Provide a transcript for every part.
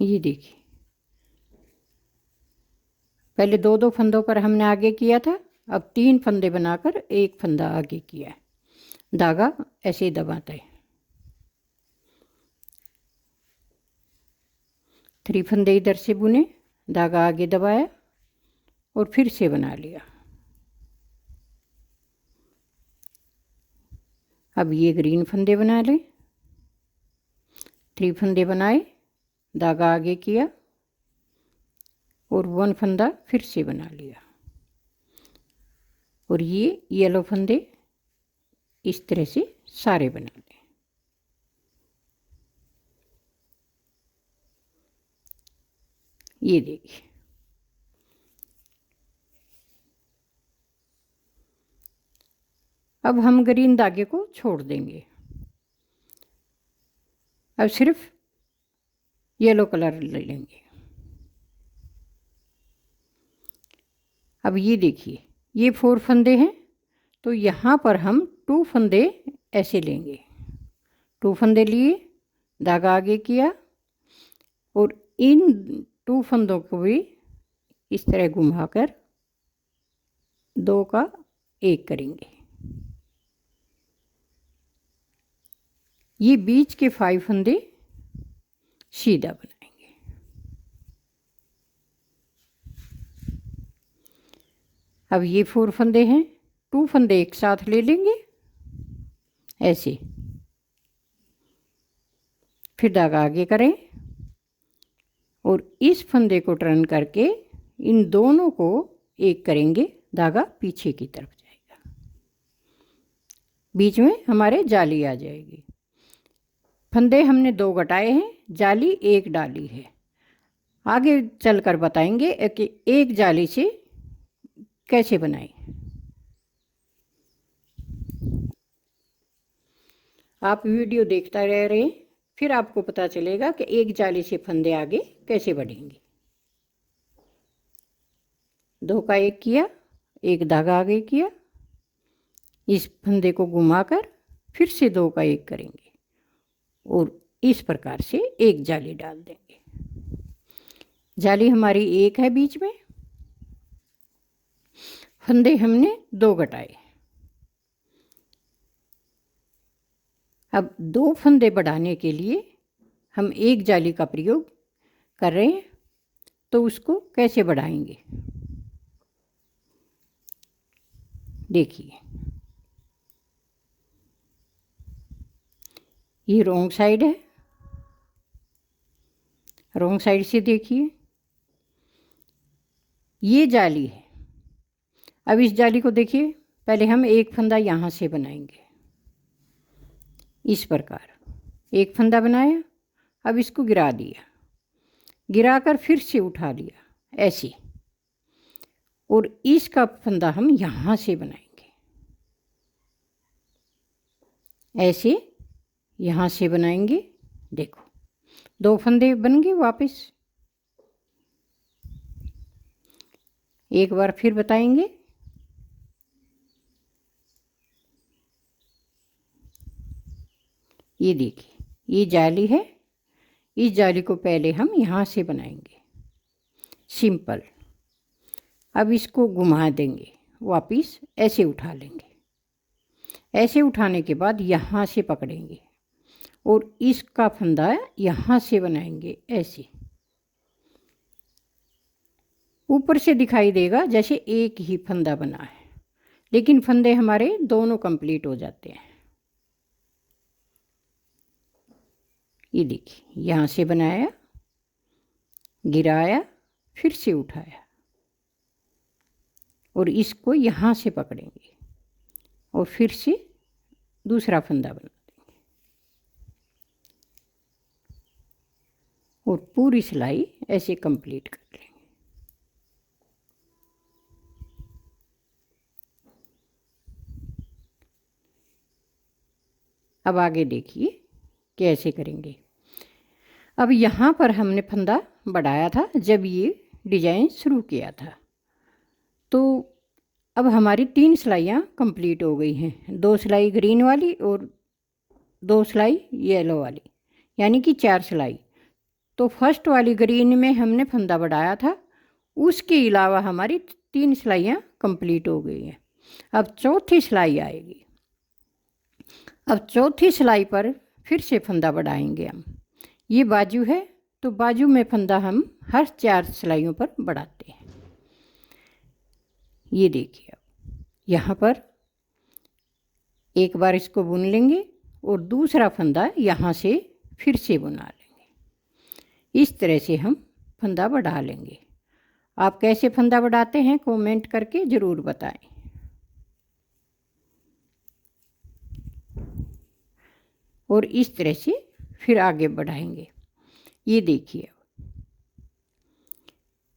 ये देखिए, पहले दो दो फंदों पर हमने आगे किया था, अब 3 फंदे बनाकर एक फंदा आगे किया है। धागा ऐसे ही दबाते हैं। 3 फंदे इधर से बुने, धागा आगे दबाया और फिर से बना लिया। अब ये ग्रीन फंदे बना लें। 3 फंदे बनाए, धागा आगे किया और 1 फंदा फिर से बना लिया। और ये येलो फंदे इस तरह से सारे बना लें। ये देखिए, अब हम ग्रीन धागे को छोड़ देंगे। अब सिर्फ येलो कलर ले लेंगे। अब ये देखिए, ये 4 फंदे हैं, तो यहाँ पर हम 2 फंदे ऐसे लेंगे। 2 फंदे लिए, धागा आगे किया और इन 2 फंदों को भी इस तरह घुमाकर 2 का 1 करेंगे। ये बीच के 5 फंदे सीधा बनाएंगे। अब ये 4 फंदे हैं, 2 फंदे एक साथ ले लेंगे ऐसे, फिर धागा आगे करें और इस फंदे को टर्न करके इन दोनों को 1 करेंगे। धागा पीछे की तरफ जाएगा, बीच में हमारे जाली आ जाएगी। फंदे हमने 2 घटाए हैं, जाली 1 डाली है। आगे चलकर बताएंगे कि एक जाली से कैसे बनाएं। आप वीडियो देखता रह रहे, फिर आपको पता चलेगा कि एक जाली से फंदे आगे कैसे बढ़ेंगे। 2 का 1 किया, एक धागा आगे किया, इस फंदे को घुमाकर फिर से 2 का 1 करेंगे और इस प्रकार से एक जाली डाल देंगे। जाली हमारी 1 है बीच में, फंदे हमने 2 घटाए। अब 2 फंदे बढ़ाने के लिए हम एक जाली का प्रयोग कर रहे हैं, तो उसको कैसे बढ़ाएंगे देखिए। ये रॉन्ग साइड है, रॉन्ग साइड से देखिए, ये जाली है। अब इस जाली को देखिए, पहले हम एक फंदा यहाँ से बनाएंगे इस प्रकार, एक फंदा बनाया, अब इसको गिरा दिया, गिराकर फिर से उठा लिया ऐसे, और इसका फंदा हम यहाँ से बनाएंगे ऐसे, यहाँ से बनाएंगे। देखो 2 फंदे बन गए वापस। एक बार फिर बताएंगे। ये देखिए, ये जाली है, इस जाली को पहले हम यहाँ से बनाएंगे सिंपल। अब इसको घुमा देंगे, वापस ऐसे उठा लेंगे। ऐसे उठाने के बाद यहाँ से पकड़ेंगे और इसका फंदा यहाँ से बनाएंगे ऐसे। ऊपर से दिखाई देगा जैसे एक ही फंदा बना है, लेकिन फंदे हमारे दोनों कंप्लीट हो जाते हैं। ये देखिए, यहाँ से बनाया, गिराया, फिर से उठाया और इसको यहाँ से पकड़ेंगे और फिर से दूसरा फंदा बना देंगे और पूरी सिलाई ऐसे कंप्लीट कर लेंगे। अब आगे देखिए कैसे करेंगे। अब यहाँ पर हमने फंदा बढ़ाया था जब ये डिजाइन शुरू किया था, तो अब हमारी 3 सिलाइयाँ कंप्लीट हो गई हैं। 2 सिलाई ग्रीन वाली और 2 सिलाई येलो वाली, यानी कि 4 सिलाई। तो फर्स्ट वाली ग्रीन में हमने फंदा बढ़ाया था, उसके अलावा हमारी 3 सिलाइयाँ कंप्लीट हो गई हैं। अब चौथी सिलाई आएगी। अब चौथी सिलाई पर फिर से फंदा बढ़ाएंगे हम। ये बाजू है, तो बाजू में फंदा हम हर 4 सिलाइयों पर बढ़ाते हैं। ये देखिए, अब यहाँ पर एक बार इसको बुन लेंगे और दूसरा फंदा यहाँ से फिर से बुना लेंगे। इस तरह से हम फंदा बढ़ा लेंगे। आप कैसे फंदा बढ़ाते हैं कमेंट करके ज़रूर बताएं। और इस तरह से फिर आगे बढ़ाएंगे। ये देखिए,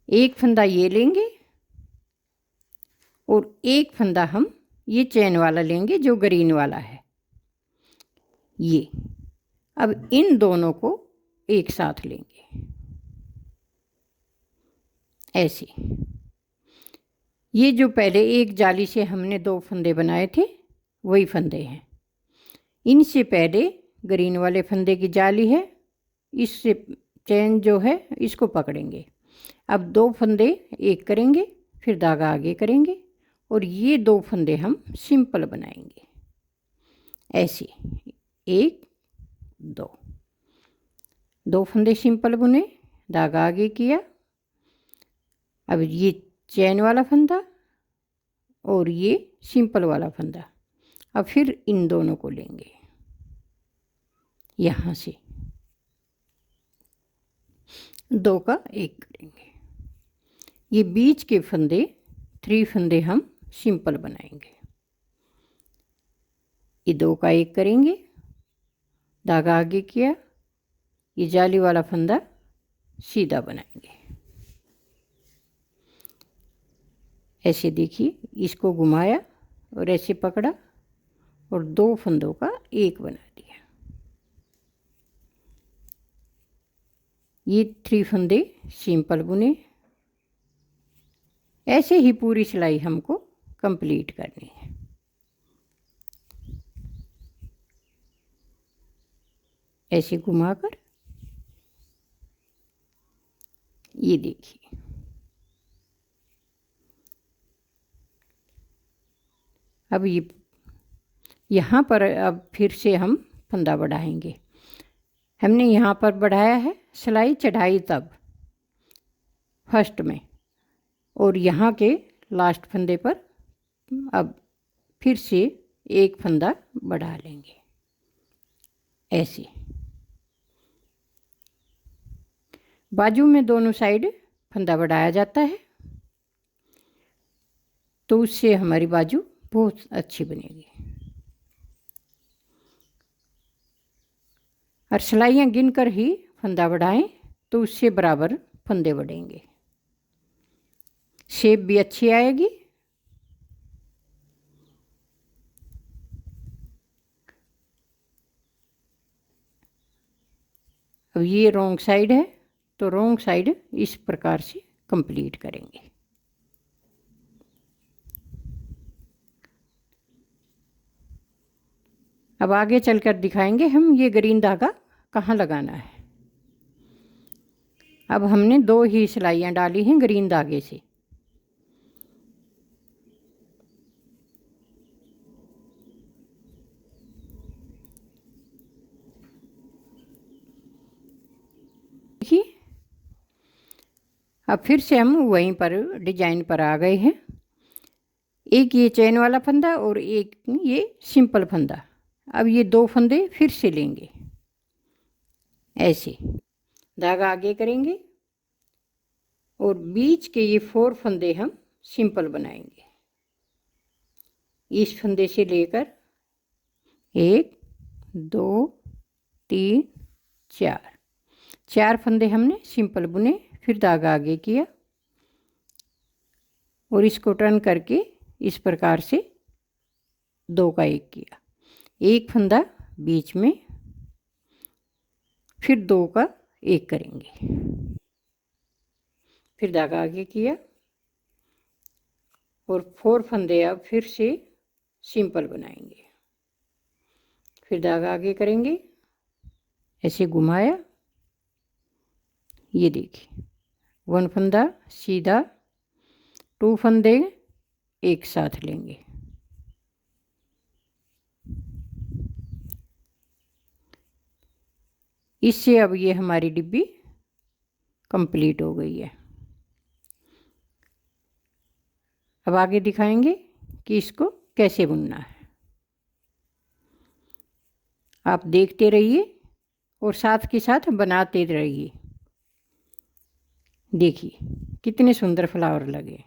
एक फंदा ये लेंगे और एक फंदा हम ये चैन वाला लेंगे जो ग्रीन वाला है। ये अब इन दोनों को एक साथ लेंगे ऐसे। ये जो पहले एक जाली से हमने 2 फंदे बनाए थे वही फंदे हैं। इनसे पहले ग्रीन वाले फंदे की जाली है, इससे चैन जो है इसको पकड़ेंगे। अब 2 फंदे एक करेंगे, फिर धागा आगे करेंगे और ये 2 फंदे हम सिंपल बनाएंगे ऐसे। 1 2 फंदे सिंपल बुने, धागा आगे किया। अब ये चैन वाला फंदा और ये सिंपल वाला फंदा। अब फिर इन दोनों को लेंगे यहाँ से, 2 का 1 करेंगे। ये बीच के फंदे 3 फंदे हम सिंपल बनाएंगे। ये 2 का 1 करेंगे, धागा आगे किया, ये जाली वाला फंदा सीधा बनाएंगे ऐसे। देखिए, इसको घुमाया और ऐसे पकड़ा और 2 फंदों का 1 बना दिया। ये 3 फंदे सिंपल बुने। ऐसे ही पूरी सिलाई हमको कंप्लीट करनी है। ऐसे घुमाकर ये देखिए, अब ये यहाँ पर अब फिर से हम फंदा बढ़ाएंगे। हमने यहाँ पर बढ़ाया है, सिलाई चढ़ाई तब फर्स्ट में, और यहाँ के लास्ट फंदे पर अब फिर से 1 फंदा बढ़ा लेंगे ऐसे। बाजू में दोनों साइड फंदा बढ़ाया जाता है, तो उससे हमारी बाजू बहुत अच्छी बनेगी। और सिलाइयाँ गिनकर ही फंदा बढ़ाएं, तो उससे बराबर फंदे बढ़ेंगे, शेप भी अच्छी आएगी। अब ये रॉन्ग साइड है, तो रॉन्ग साइड इस प्रकार से कंप्लीट करेंगे। अब आगे चलकर दिखाएंगे हम ये ग्रीन धागा कहाँ लगाना है। अब हमने 2 ही सिलाइयाँ डाली हैं ग्रीन धागे से। देखिए, अब फिर से हम वहीं पर डिजाइन पर आ गए हैं। एक ये चैन वाला फंदा और एक ये सिंपल फंदा। अब ये 2 फंदे फिर से लेंगे ऐसे, धागा आगे करेंगे और बीच के ये 4 फंदे हम सिंपल बनाएंगे। इस फंदे से लेकर 1 2 3 4 फंदे हमने सिंपल बुने, फिर धागा आगे किया और इसको टर्न करके इस प्रकार से 2 का 1 किया। 1 फंदा बीच में, फिर 2 का 1 करेंगे, फिर धागा आगे किया और 4 फंदे अब फिर से सिंपल बनाएंगे। फिर धागा आगे करेंगे, ऐसे घुमाया ये देखिए 1 फंदा सीधा, 2 फंदे एक साथ लेंगे। इससे अब ये हमारी डिब्बी कंप्लीट हो गई है। अब आगे दिखाएंगे कि इसको कैसे बुनना है। आप देखते रहिए और साथ के साथ बनाते रहिए। देखिए कितने सुंदर फ्लावर लगे।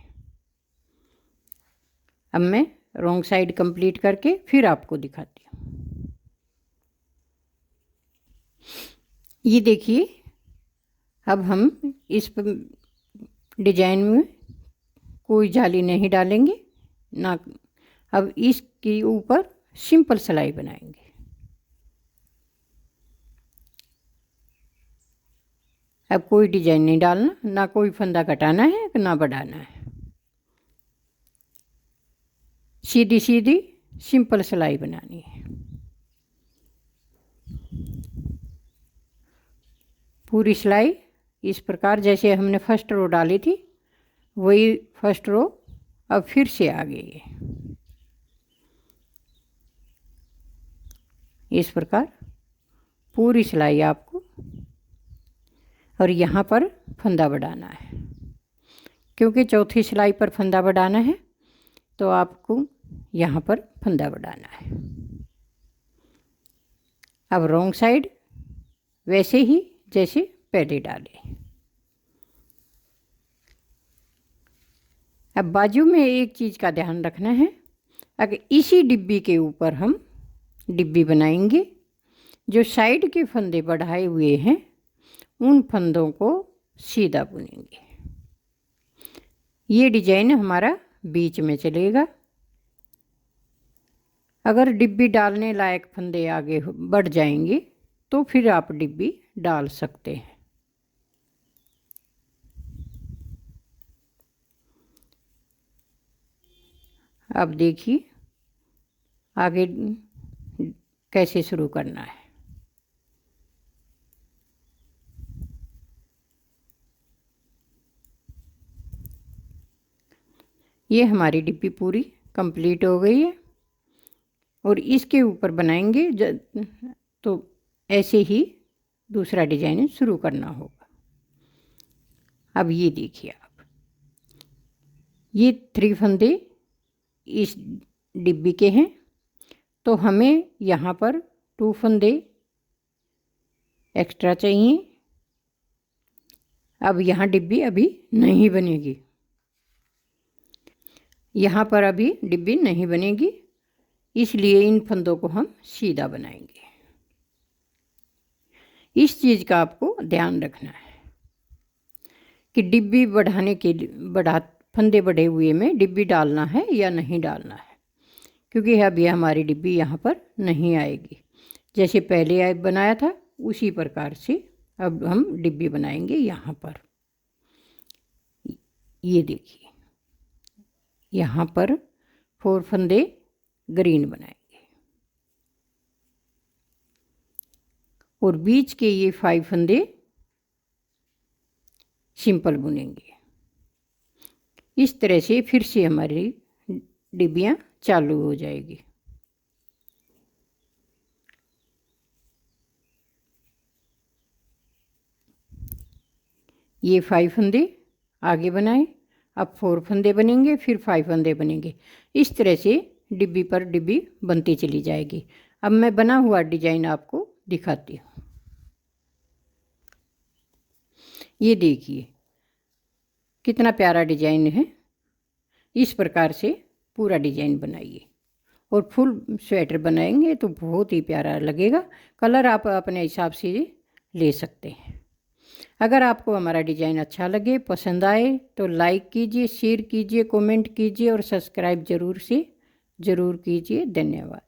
अब मैं रॉन्ग साइड कंप्लीट करके फिर आपको दिखाती हूँ। ये देखिए अब हम इस डिजाइन में कोई जाली नहीं डालेंगे ना। अब इसके ऊपर सिंपल सिलाई बनाएंगे। अब कोई डिजाइन नहीं डालना, ना कोई फंदा घटाना है ना बढ़ाना है। सीधी सीधी सिंपल सिलाई बनानी है। पूरी सिलाई इस प्रकार जैसे हमने फर्स्ट रो डाली थी वही फर्स्ट रो अब फिर से आ गई है। इस प्रकार पूरी सिलाई आपको, और यहाँ पर फंदा बढ़ाना है क्योंकि चौथी सिलाई पर फंदा बढ़ाना है, तो आपको यहाँ पर फंदा बढ़ाना है। अब रॉन्ग साइड वैसे ही जैसे पहले डाले। अब बाजू में एक चीज़ का ध्यान रखना है, अगर इसी डिब्बी के ऊपर हम डिब्बी बनाएंगे, जो साइड के फंदे बढ़ाए हुए हैं उन फंदों को सीधा बुनेंगे। ये डिजाइन हमारा बीच में चलेगा। अगर डिब्बी डालने लायक फंदे आगे बढ़ जाएंगे तो फिर आप डिब्बी डाल सकते हैं। अब देखिए आगे कैसे शुरू करना है। ये हमारी डिब्बी पूरी कंप्लीट हो गई है और इसके ऊपर बनाएंगे तो ऐसे ही दूसरा डिजाइन शुरू करना होगा। अब ये देखिए आप, ये 3 फंदे इस डिब्बी के हैं, तो हमें यहाँ पर 2 फंदे एक्स्ट्रा चाहिए। अब यहाँ डिब्बी अभी नहीं बनेगी, यहाँ पर अभी डिब्बी नहीं बनेगी, इसलिए इन फंदों को हम सीधा बनाएंगे। इस चीज़ का आपको ध्यान रखना है कि डिब्बी बढ़ाने के लिए फंदे बढ़े हुए में डिब्बी डालना है या नहीं डालना है, क्योंकि अब यह हमारी डिब्बी यहाँ पर नहीं आएगी। जैसे पहले बनाया था उसी प्रकार से अब हम डिब्बी बनाएंगे। यहाँ पर ये देखिए, यहाँ पर 4 फंदे ग्रीन बनाएंगे और बीच के ये 5 फंदे सिंपल बुनेंगे। इस तरह से फिर से हमारी डिब्बियाँ चालू हो जाएगी। ये 5 फंदे आगे बनाए, अब 4 फंदे बनेंगे, फिर 5 फंदे बनेंगे। इस तरह से डिब्बी पर डिब्बी बनती चली जाएगी। अब मैं बना हुआ डिजाइन आपको दिखाती हूँ। ये देखिए कितना प्यारा डिजाइन है। इस प्रकार से पूरा डिजाइन बनाइए और फुल स्वेटर बनाएंगे तो बहुत ही प्यारा लगेगा। कलर आप अपने हिसाब से ले सकते हैं। अगर आपको हमारा डिज़ाइन अच्छा लगे, पसंद आए तो लाइक कीजिए, शेयर कीजिए, कमेंट कीजिए और सब्सक्राइब ज़रूर कीजिए। धन्यवाद।